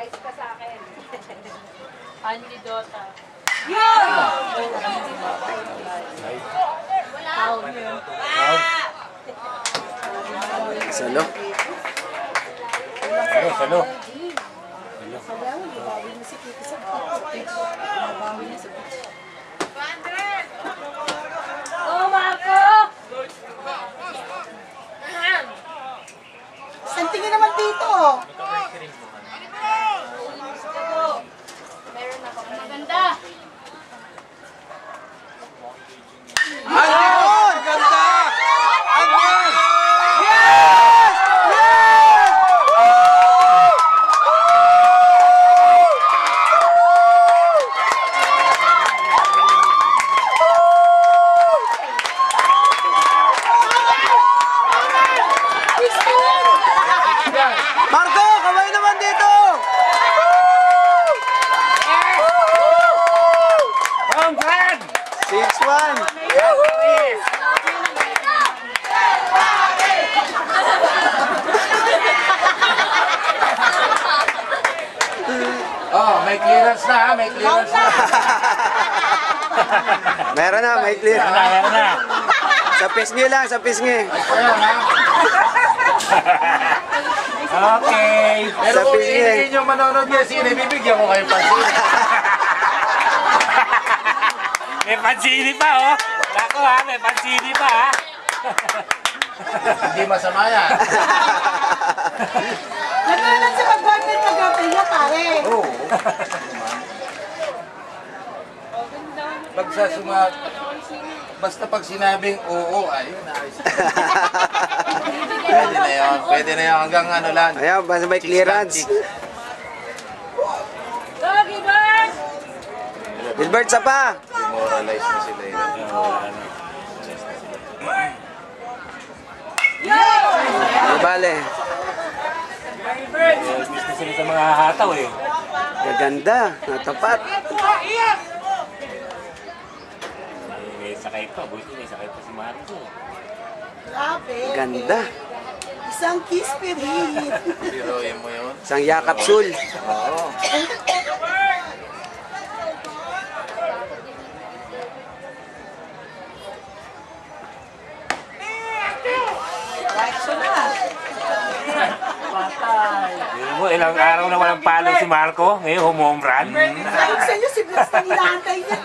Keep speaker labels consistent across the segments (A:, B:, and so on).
A: Surprise ka sa akin.
B: Andy Dota.
A: Yun!
C: Salo.
D: Ano, salo?
A: Oh, Marco!
E: Santingin naman dito.
A: Meron ako. Maganda.
C: Ayun! Ganda! Ayun! Marco, kamay naman dito!
D: Home run!
C: 6-1!
D: Oh, may clearance na ha, may clearance na.
C: Meron na, may clear.
D: Meron na.
C: Sa pisngi lang, sa pisngi.
D: Ayan ha. Okay. Pero
C: Sa
D: kung
C: pisngi.
D: hindi nyo manonood yan, sine, bibigyan ko kayo pansin.
F: May pansini pa, oh. Nako ha, may pansini pa, ha.
D: Hindi masama yan.
E: Naglalang sa pag-boyfriend kagabi niya, pare.
D: Oo. Basta pag sinabing oo, ayun, ayos. Pwede na yun, pwede na yun, hanggang ano lang.
C: Ayan, basta may clearance.
A: Doggy bird!
C: Gilbert, sa pa!
D: Demoralize na sila yun.
C: Di bale.
F: Gusto sila sa mga hataw, eh.
C: Gaganda, natapat.
F: May sakay pa, buti may sakay pa si Marco.
E: Grabe.
C: Ganda.
E: Isang kiss spirit.
D: Biroyin mo yun.
C: Isang yakap sul.
D: Oo.
E: Reaction na.
F: Hindi mo, ilang araw na walang palo si Marco. Ngayon, home run.
E: Sabi sa inyo, si Blas na nilantay niya.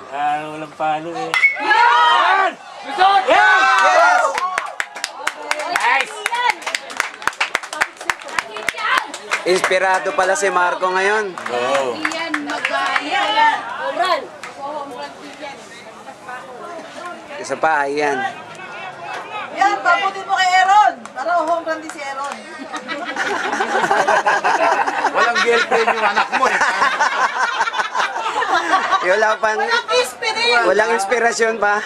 F: Araw walang palo, eh.
A: Yan!
C: Yes!
F: Nice!
C: Inspirado pala si Marco ngayon.
F: Go.
A: Yan, mag-yan. Obran!
C: Isa pa, ayan.
E: Yan, pabutin mo kay Aaron. Para home run din si Aaron.
D: Walang girlfriend yung anak mo eh.
C: Wala pang,
E: Walang kiss spirit.
C: walang inspirasyon pa.